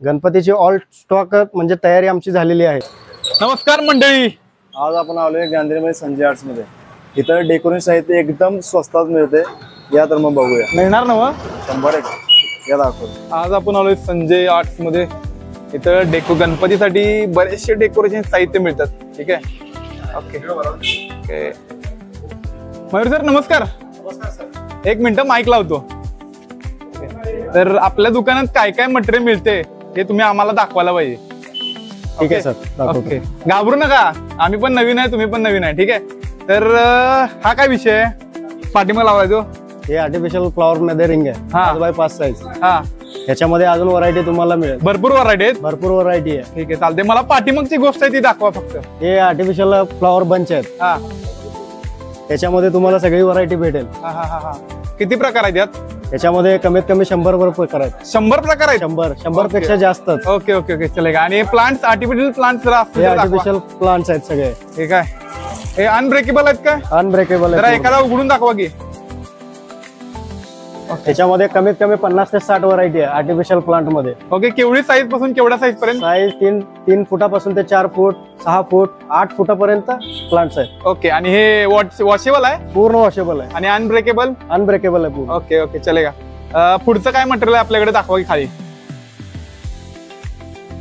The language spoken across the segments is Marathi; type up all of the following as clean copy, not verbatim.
गणपतीची ऑल स्टॉक म्हणजे तयारी आमची झालेली आहे। नमस्कार मंडळी, आज आपण आलोय गांधीमध्ये संजय आर्ट्स मध्ये। इथं डेकोरेशन साहित्य एकदम स्वस्तात मिळते, या तर मग बघूया। मिळणार ना? 100% या दाखव। आज आपण आलोय संजय आर्ट्स मध्ये। इथं गणपतीसाठी बरेचसे डेकोरेशन साहित्य मिळतात। ठीक आहे, ओके ओके। मयूर सर नमस्कार। नमस्कार सर। एक मिनिट माईक लावतो। तर आपल्या दुकानात काय काय मटेरियल मिळते हे तुम्ही आम्हाला दाखवायला पाहिजे। ठीक आहे सर, ओके, घाबरू नका, आम्ही पण नवीन आहे, तुम्ही पण नवीन आहे। ठीक आहे, तर हा काय विषय आहे? पाठीमागे लावायचो हे आर्टिफिशियल फ्लॉवर मध्ये रिंग आहे, 5x5 साईज। हा, याच्यामध्ये अजून व्हरायटी तुम्हाला मिळेल, भरपूर व्हरायटी आहेत। भरपूर व्हरायटी आहे। ठीक आहे, चालते। मला पाठीमागची गोष्ट आहे ती दाखवा फक्त। हे आर्टिफिशियल फ्लॉवर बंच आहेत। हा, याच्यामध्ये तुम्हाला सगळी व्हरायटी भेटेल। हा हा हा, किती प्रकार आहेत यात? याच्यामध्ये कमीत कमी 100 प्रकार आहेत। 100 प्रकार आहेत? 100 पेक्षा जास्त। ओके ओके ओके, चलेगा। आणि plants, artificial plants artificial plants आहेत सगळे। ठीक आहे, हे अनब्रेकेबल आहेत का? अनब्रेकेबल जरा आहे। एखादा उघडून दाखवा की। त्याच्यामध्ये कमीत कमी 50 ते 60 व्हरायटी आहे आर्टिफिशियल प्लांट मध्ये। ओके, केवढी साईज पासून केवढ्या साईज पर्यंत? साईज 3 फुटापासून ते 4 फूट, 6 फूट, 8 फुटापर्यंत प्लांट्स आहेत। ओके, आणि हे वॉशेबल आहे? पूर्ण वॉशेबल आहे। आणि अनब्रेकेबल? अनब्रेकेबल आहे पूर्ण। ओके ओके, चलेगा। पुढचं काय मटेरियल आहे आपल्याकडे, दाखवा की खाली।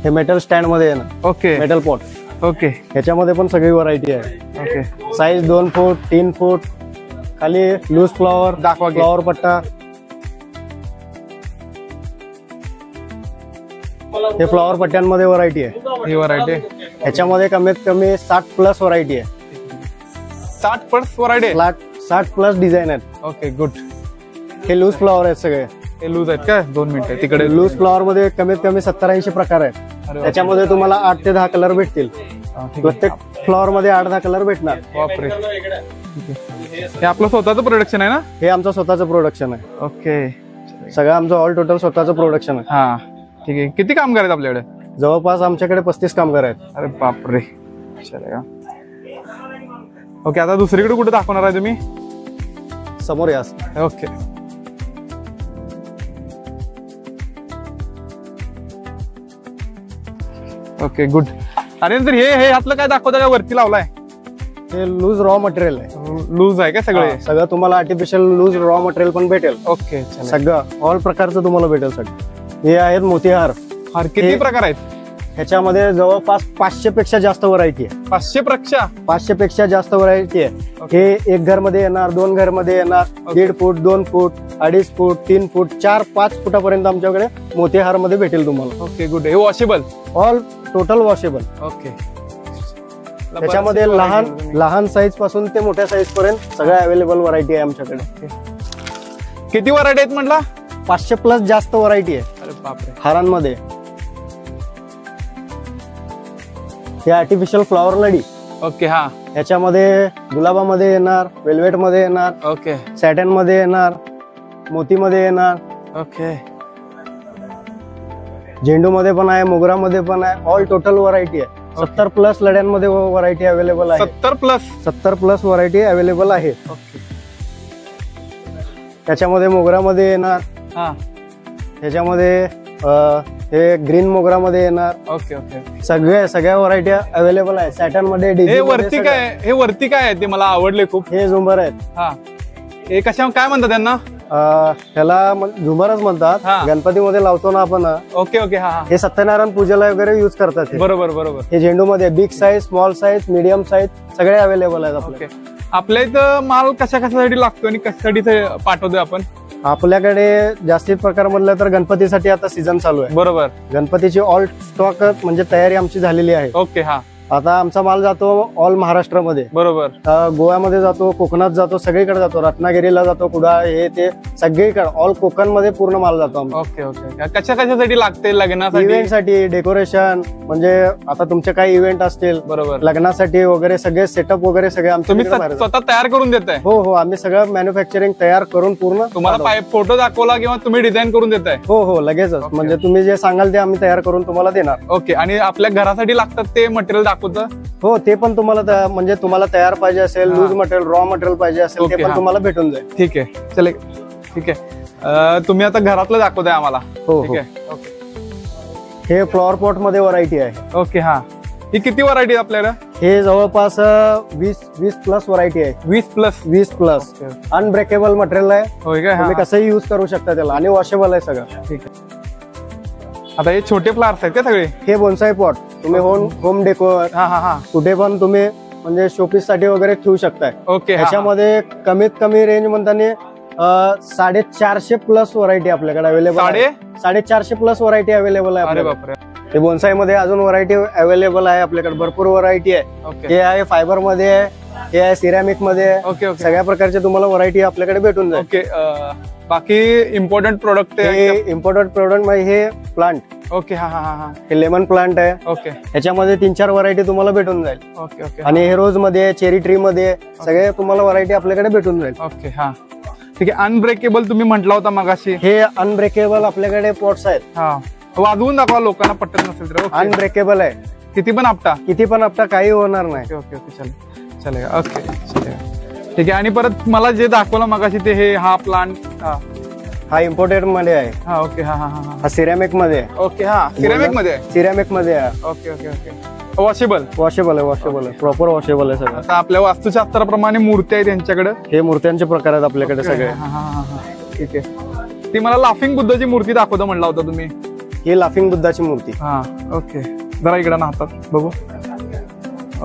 हे मेटल स्टँड मध्ये आहे ना। Okay, metal pot. ओके, ह्याच्यामध्ये पण सगळी व्हरायटी आहे। ओके, साईज 2 फूट, 3 फूट, खाली लूज फ्लॉवर, दाखवा की। फ्लॉवर पट्टा। हे फ्लॉवर पट्ट्यांमध्ये व्हरायटी आहे। ही व्हरायटी ह्याच्यामध्ये कमीत कमी 60 प्लस व्हरायटी आहे। 60 प्लस व्हरायटी? 60 प्लस डिझाईन आहेत। Okay, good. हे लूज फ्लॉवर आहेत सगळे। हे लूज आहेत का? 2 मिनिटं तिकडे। लूज फ्लॉवर मध्ये कमीत कमी 70-80 प्रकार आहेत। त्याच्यामध्ये तुम्हाला 8 ते 10 कलर भेटतील। प्रत्येक फ्लॉवर मध्ये 8-10 कलर भेटणार। बापरे, हे आपलं स्वतःचं प्रोडक्शन आहे ना? हे आमचं स्वतःचं प्रोडक्शन आहे। ओके, सगळं आमचं ऑल टोटल स्वतःचं प्रोडक्शन आहे। हा, ठीक आहे। किती कामगार आहेत आपल्याकडे? जवळपास आमच्याकडे 35 कामगार आहेत। अरे बापरे, चलेगा। ओके, आता दुसरीकडे कुठे दाखवणार आहे तुम्ही? समोर या। Okay, okay, good. अरे तर हे ह्यातलं काय दाखवता का? वरती लावलाय हे लूज रॉ मटेरियल आहे। लूज आहे का सगळे? सगळं तुम्हाला आर्टिफिशियल लूज रॉ मटेरियल पण भेटेल। ओके, सगळं ऑल प्रकारचं तुम्हाला भेटेल सगळं। हे आहेत मोतीहार। किती प्रकार आहेत? ह्याच्यामध्ये जवळपास 500 पेक्षा जास्त व्हरायटी आहे। 500 पेक्षा जास्त व्हरायटी आहे। हे 1 घर मध्ये येणार, 2 घर मध्ये येणार, 1.5 फूट, 2 फूट, 2.5 फूट, 3 फूट, 4-5 फुटापर्यंत आमच्याकडे मोतीहार मध्ये भेटेल तुम्हाला। Okay, good. हे washable? All total washable. Okay, त्याच्यामध्ये लहान साईज पासून ते मोठ्या साईज पर्यंत सगळ्या अवेलेबल व्हरायटी आहे आमच्याकडे। किती व्हरायटी आहेत म्हटला? 500 प्लस जास्त व्हरायटी आहे। अरे बापरे, हारांमध्ये। हे आर्टिफिशियल फ्लॉवर लडी। ओके, हा। याच्यामध्ये गुलाबामध्ये येणार, वेल्वेट मध्ये येणार, ओके, सॅटन मध्ये येणार, मोती मध्ये येणार, ओके, झेंडू मध्ये पण आहे, मोगरा मध्ये पण आहे। ऑल टोटल व्हरायटी आहे। 70 प्लस लड्यांमध्ये व्हरायटी अवेलेबल आहे। 70 प्लस व्हरायटी अवेलेबल आहे। ओके, त्याच्यामध्ये मोगरामध्ये येणार, हा, त्याच्यामध्ये हे ग्रीन मोगरामध्ये येणार। ओके ओके, सगळ्या व्हरायटी अवेलेबल आहे। सॅटन मध्ये हे वरती काय आहे ते मला आवडले खूप। हे झुंबर आहेत। हा, हे कशा काय म्हणतात त्यांना? ह्याला झुंबरच म्हणतात। गणपतीमध्ये लावतो ना आपण। ओके ओके, हा। हे सत्यनारायण पूजेला वगैरे युज करतात। बरोबर बरोबर। हे झेंडू मध्ये big size, small size, medium size सगळे अवेलेबल आहेत आपले। आपल्या इथं माल कशासाठी लागतो आणि कशासाठी पाठवतोय आपण? आपल्याकडे जास्तीत प्रकार म्हटलं तर गणपतीसाठी आता सीझन चालू आहे। बरोबर, गणपतीची ऑल स्टॉक म्हणजे तयारी आमची झालेली आहे। ओके, हा। आता आमचा माल जातो ऑल महाराष्ट्रामध्ये। बरोबर, गोव्यामध्ये जातो, कोकणात जातो, सगळीकडे जातो, रत्नागिरीला जातो, कुडाळ, हे ते सगळीकडे ऑल कोकण मध्ये पूर्ण माल जातो। ओके ओके, कशासाठी लागते? लग्नासाठी, इव्हेंटसाठी, डेकोरेशन, म्हणजे आता तुमचे काही इव्हेंट असतील, बरोबर, लग्नासाठी वगैरे सगळे सेटअप वगैरे सगळे तुम्ही स्वतः तयार करून देताय? हो हो, आम्ही सगळं मॅन्युफॅक्चरिंग तयार करून पूर्ण तुम्हाला फोटो दाखवला किंवा तुम्ही डिझाईन करून देताय? हो हो, लगेचच। म्हणजे तुम्ही जे सांगाल ते आम्ही तयार करून तुम्हाला देणार। ओके, आणि आपल्या घरासाठी लागतात ते मटेरियल दाखवतं? हो, ते पण तुम्हाला म्हणजे तुम्हाला तयार पाहिजे असेल, लूज मटेरियल, रॉ मटेरियल पाहिजे असेल, ते पण तुम्हाला भेटून जाईल। ठीक आहे, चले, ठीक आहे। तुम्ही आता घरातलं दाखवताय आम्हाला? हो, ठीक आहे, ओके। हे फ्लॉवर पॉट मध्ये व्हरायटी आहे. ओके हा, ही किती व्हरायटी आपल्याकडे? हे जवळपास 20 प्लस व्हरायटी आहे. 20 प्लस. अनब्रेकेबल मटेरियल आहे. होय काय? तुम्ही कसंही युज करू शकता त्याला आणि वॉशेबल आहे सगळं. ठीक आहे. आता हे छोटे फ्लावर्स आहेत का सगळे? हे बोन्साई पॉट तुम्ही होम डेकोर हा हा हा. कुठे पण तुम्ही म्हणजे शोपीस साठी वगैरे ठेवू शकताय. ओके. याच्यामध्ये कमीत कमी रेंज म्हणताना 450 प्लस व्हरायटी आपल्याकडे अवेलेबल आहे. 450 प्लस व्हरायटी अवेलेबल आहे. अरे बापरे. हे बोन्साई मध्ये अजून व्हरायटी अवेलेबल आहे आपल्याकडे. भरपूर व्हरायटी आहे. ओके. हे आहे फायबर मध्ये आहे, हे आहे सिरॅमिक मध्ये आहे. Okay okay. सगळ्या प्रकारचे तुम्हाला व्हरायटी आपल्याकडे भेटून जाईल. ओके. बाकी इम्पॉर्टंट प्रोडक्ट हे इम्पॉर्टंट प्रोडक्ट मध्ये हे प्लांट. ओके हा हा हा. हे लेमन प्लांट आहे. ओके. ह्याच्यामध्ये 3-4 व्हरायटी तुम्हाला भेटून जाईल. Okay okay. आणि हे रोज मध्ये चेरी ट्री मध्ये सगळे तुम्हाला व्हरायटी आपल्याकडे भेटून जाईल. ओके हा. ठीक आहे. अनब्रेकेबल तुम्ही म्हटला होता मगाशी. हे अनब्रेकेबल आपल्याकडे पॉट्स आहेत. हा, वाजवून दाखवा लोकांना पटत नसेल तर. ओके. अनब्रेकेबल आहे. किती पण आपटा? किती पण आपटा काही होणार नाही. ओके ओके चालेल चालेल. ओके चालेल. ठीक आहे. आणि परत मला जे दाखवलं मगाशी ते हे हा प्लांट. हा इम्पोर्टेड मध्ये आहे. हा ओके हा हा हा. हा सिरॅमिक मध्ये आहे. ओके हा, सिरॅमिक मध्ये आहे. सिरॅमिक मध्ये आहे. Okay okay okay. Washable. Washable आहे. वॉशेबल आहे. प्रॉपर वॉशेबल आहे सगळं. आता आपल्या वास्तुशास्त्राप्रमाणे मूर्ती आहे त्यांच्याकडे. हे मूर्त्यांचे प्रकार आहेत आपल्याकडे सगळे. हा हा हा हा. ठीक आहे. ती मला लाफिंग बुद्धाची मूर्ती दाखवतो म्हणला होता तुम्ही. ही लाफिंग बुद्धाची मूर्ती. हा ओके. जरा इकडे ना हातात बघू.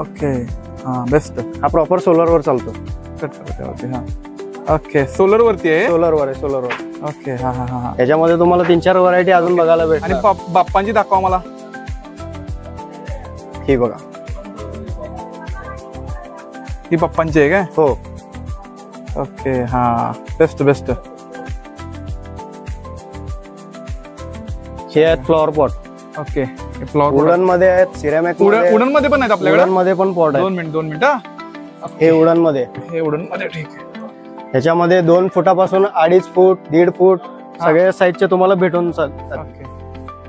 ओके हा बेस्ट. हा प्रॉपर सोलर वर चालतो. ओके हा. ओके सोलर वरती आहे. सोलर वर आहे. सोलर वर. ओके हा हा हा. याच्यामध्ये तुम्हाला 3-4 व्हरायटी अजून बघायला आणि भेटणार. बाप्पांची दाखवा मला. ही बघा. ही बाप्पांची आहे काय? हो. ओके हा बेस्ट बेस्ट. हे आहेत flower pot. Okay. Flower wooden मध्ये आहेत. सिरॅमिक उडन मध्ये पण आहेत आपल्याकडे. वुडन मध्ये पण पॉट आहे. 2 मिनिट हा. हे वुडन मध्ये. हे उडन मध्ये. ठीक आहे. ह्याच्यामध्ये 2 फुटापासून 2.5 फूट 1.5 फूट सगळ्या साईजचे तुम्हाला भेटून जातात. Okay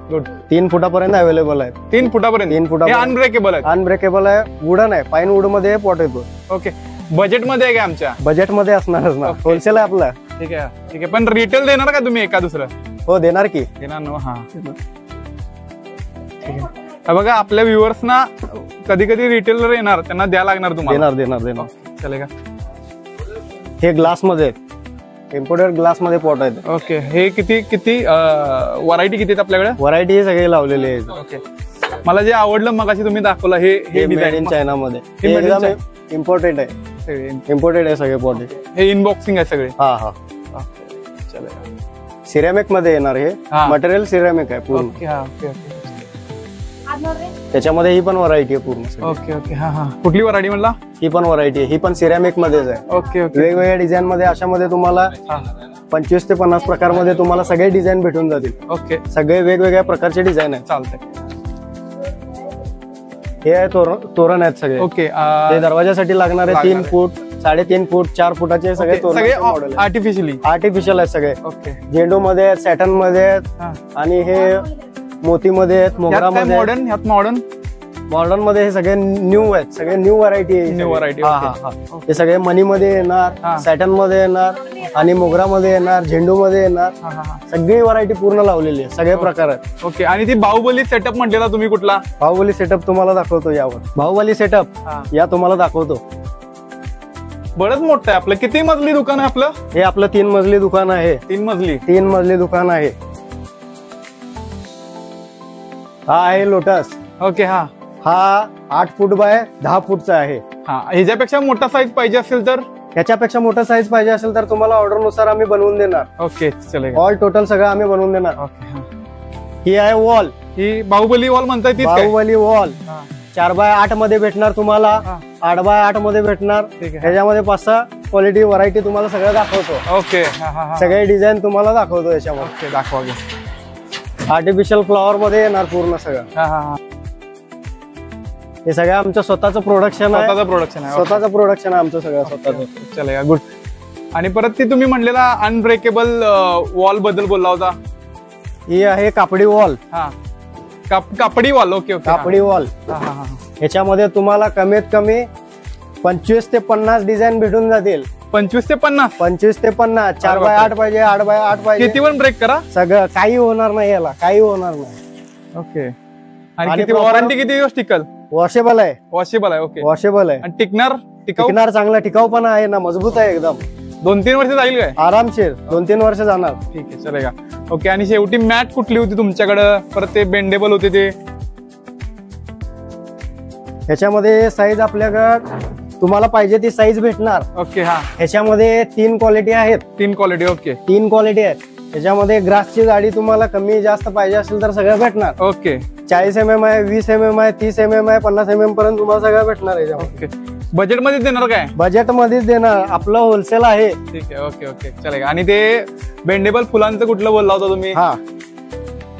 good. 3 फुटापर्यंत अवेलेबल आहेत. 3 फुटापर्यंत. 3 फुटापर्यंत अनब्रेकेबल आहे. अनब्रेकेबल आहे. वुडन आहे. पाईन वूड मध्ये पॉट येतो. ओके. बजेट मध्ये आहे का आमच्या? बजेट मध्ये असणारच ना. Okay. होलसेल आहे आपला. ठीक आहे ठीक आहे. पण रिटेल देणार का तुम्ही एका दुसरं? हो देणार की. देणार ना. हा ठीक आहे. हा बघा आपल्या व्ह्युअर्स ना कधी कधी रिटेलर येणार, त्यांना द्या लागणार तुम्हाला. देणार. चालेल का? हे ग्लास मध्ये इम्पोर्टेड ग्लास मध्ये पॉट आहेत. ओके. हे किती व्हरायटी किती आहेत आपल्याकडे? व्हरायटी हे सगळे लावलेले आहेत. ओके. मला जे आवडलं मगाशी तुम्ही दाखवलं हे मेड इन चायना मध्ये. हे made in एकदम इम्पोर्टेड आहे. इम्पोर्टेड आहे सगळे पॉट. हे इनबॉक्सिंग आहे सगळे. हा हा. चालेल. सिरॅमिक मध्ये येणार हे. हा. मटेरियल सिरॅमिक आहे पूर्ण. ओके हा ओके ओके. त्याच्यामध्ये ही पण व्हरायटी आहे पूर्ण. ओके ओके हा हा. कुठली व्हरायटी म्हणला? ही पण व्हरायटी आहे. ही पण सिरॅमिक मध्येच आहे. Okay okay. वेगवेगळ्या डिझाईन मध्ये अशामध्ये तुम्हाला 25 ते 50 प्रकारमध्ये तुम्हाला सगळे डिझाईन भेटून जातील. ओके. सगळे वेगवेगळ्या प्रकारचे डिझाईन आहेत. चालतंय. हे आहे तोरण आहेत सगळे. ओके. ते दरवाजासाठी लागणारे 3 फूट 3.5 फूट 4 फुटाचे सगळे सगळे मॉडेल आर्टिफिशियली. आर्टिफिशियल आहेत सगळे. ओके. झेंडू मध्ये आहेत, सॅटन मध्ये आहेत, हा. आणि हे मोती मध्ये आहेत, मोगरा मध्ये. मॉडर्न ह्यात मॉडर्न मॉडर्न मध्ये हे सगळे न्यू आहेत. सगळे न्यू व्हरायटी आहे. New variety, okay. हे सगळे मनी मध्ये येणार, हा. सॅटन मध्ये येणार, आणि मोगरा मध्ये येणार, झेंडू मध्ये येणार. हा हा हा. सगळी व्हरायटी पूर्ण लावलेली आहे. सगळे प्रकार आहेत. ओके. आणि ती बाहुबली सेटअप म्हटलेला तुम्ही कुठला? बाहुबली सेटअप तुम्हाला दाखवतो यावर. बाहुबली सेटअप हा. या तुम्हाला दाखवतो. बरंच मोठं आहे आपलं. किती मजली दुकान आहे आपलं? हे आपलं 3 मजली दुकान आहे. 3 मजली. 3 मजली दुकान आहे. हा आहे लोटस. ओके हा हा 8 फूट बाय 10 फूटचा आहे. हा. ह्याच्यापेक्षा मोठा साईज पाहिजे असेल तर? याच्यापेक्षा मोठा साईज पाहिजे असेल तर तुम्हाला ऑर्डर नुसार आम्ही बनवून देणार. ओके चालेल. ऑल टोटल सगळं आम्ही बनवून देणार. ओके हा. ही आहे वॉल. ही बाहुबली वॉल म्हणताय तीच काय? बाहुबली वॉल हा. 4x8 मध्ये भेटणार तुम्हाला. हा. 8x8 मध्ये भेटणार. ठीक आहे. ह्याच्यामध्ये 5-6 क्वालिटी व्हरायटी तुम्हाला सगळं दाखवतो. ओके हा हा हा. सगळे डिझाईन तुम्हाला दाखवतो याच्यामध्ये. ओके दाखवा घे. आर्टिफिशियल फ्लॉवर मध्ये येणार पूर्ण सगळं. हा हा हा. हे सगळं आमचं स्वतःचं प्रोडक्शन आहे. स्वतःचं प्रोडक्शन आहे. स्वतःचं प्रोडक्शन आहे आमचं सगळं स्वतःचं. चला गुड. आणि परत ती तुम्ही म्हणलेला अनब्रेकेबल वॉल बद्दल बोलला होता. ही आहे कापडी वॉल. हा. कापडी वॉल. Okay okay. कापडी वॉल. हा हा हा. ह्याच्यामध्ये तुम्हाला कमीत कमी 25 ते 50 डिझाईन भेटून जातील. 25 ते 50. 25 ते 50. 4x8 पाहिजे, 8x8 पाहिजे. किती पण ब्रेक करा. सगळं काही होणार नाही याला. काही होणार नाही. ओके. आणि आणि किती proper- वॉरंटी किती दिवस टिकल? वॉशेबल आहे, वॉशेबल आहे. ओके. वॉशेबल आहे. आणि टिकणार? टिकाऊ टिकणार, चांगला टिकाऊपणा आहे ना, मजबूत आहे एकदम, 2-3 वर्ष जाईल काय? आरामशीर 2-3 वर्ष जाणार. ठीक आहे, चलेगा. ओके. आणि शेवटी मॅट कुठली होती तुमच्याकडं? परत ते बेंडेबल होते ते? ह्याच्यामध्ये साईज आपल्याकडे तुम्हाला पाहिजे ती साईज भेटणार. ओके. हा, ह्याच्यामध्ये 3 क्वालिटी आहेत. 3 क्वालिटी. ओके. 3 क्वालिटी आहेत. ह्याच्यामध्ये ग्रासची जाडी तुम्हाला कमी जास्त पाहिजे असेल तर सगळं भेटणार. ओके. 40 mm आहे, 20 mm आहे, 30 mm आहे, 50 mm पर्यंत तुम्हाला सगळं भेटणार याच्यामध्ये. ओके. बजेट मध्ये देणार काय? बजेट मध्येच देणार, आपलं होलसेल आहे. ठीक आहे. ओके. ओके, चलेगा. आणि ते बेंडेबल फुलांचं कुठलं बोलला होता तुम्ही? हा,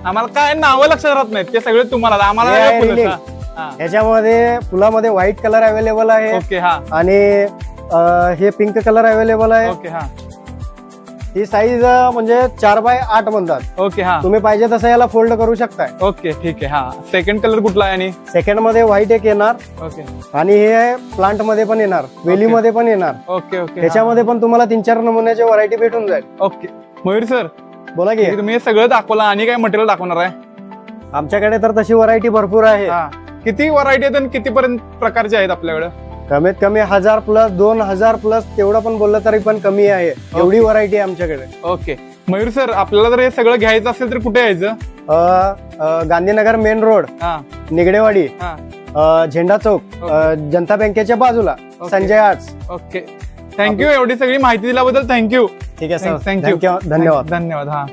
आम्हाला काय नावं लक्षात राहत नाहीत, ते सगळे तुम्हाला. आम्हाला हे काय आहे फुलं? link. हा. ह्याच्यामध्ये फुलामध्ये व्हाईट कलर अवेलेबल आहे ओके. हा. आणि हे पिंक कलर अवेलेबल आहे. ओके. हा. ही साईज म्हणजे 4x8 म्हणतात. ओके. हा. तुम्ही पाहिजे तसं याला फोल्ड करू शकताय. ओके. ठीक आहे. हा. सेकंड कलर कुठला आहे? आणि सेकंड मध्ये व्हाईट एक येणार ओके. आणि हे प्लांट मध्ये पण येणार, वेलीमध्ये पण येणार. ओके. ओके. ह्याच्यामध्ये पण तुम्हाला 3-4 नमुन्याची व्हरायटी भेटून जाईल. ओके. मयूर सर, बोला की. तुम्ही हे सगळं दाखवलं, आणि काय मटेरियल दाखवणार आहे? आमच्याकडे तर तशी व्हरायटी भरपूर आहे. हा. किती व्हरायटी आहेत आणि कितीपर्यंत प्रकारचे आहेत आपल्याकडे? कमीत कमी 1000+ 2000+ तेवढं पण बोललं तरी पण कमी आहे, एवढी व्हरायटी आहे आमच्याकडे. ओके. मयूर सर, आपल्याला जर हे सगळं घ्यायचं असेल तर कुठे यायचं? गांधीनगर मेन रोड, हा. निगडेवाडी, हा. झेंडा चौक, जनता बँकेच्या बाजूला, संजय आर्ट्स. ओके. थँक्यू. एवढी सगळी माहिती दिल्याबद्दल थँक्यू. ठीक आहे सर, थँक्यू. धन्यवाद. धन्यवाद. हा.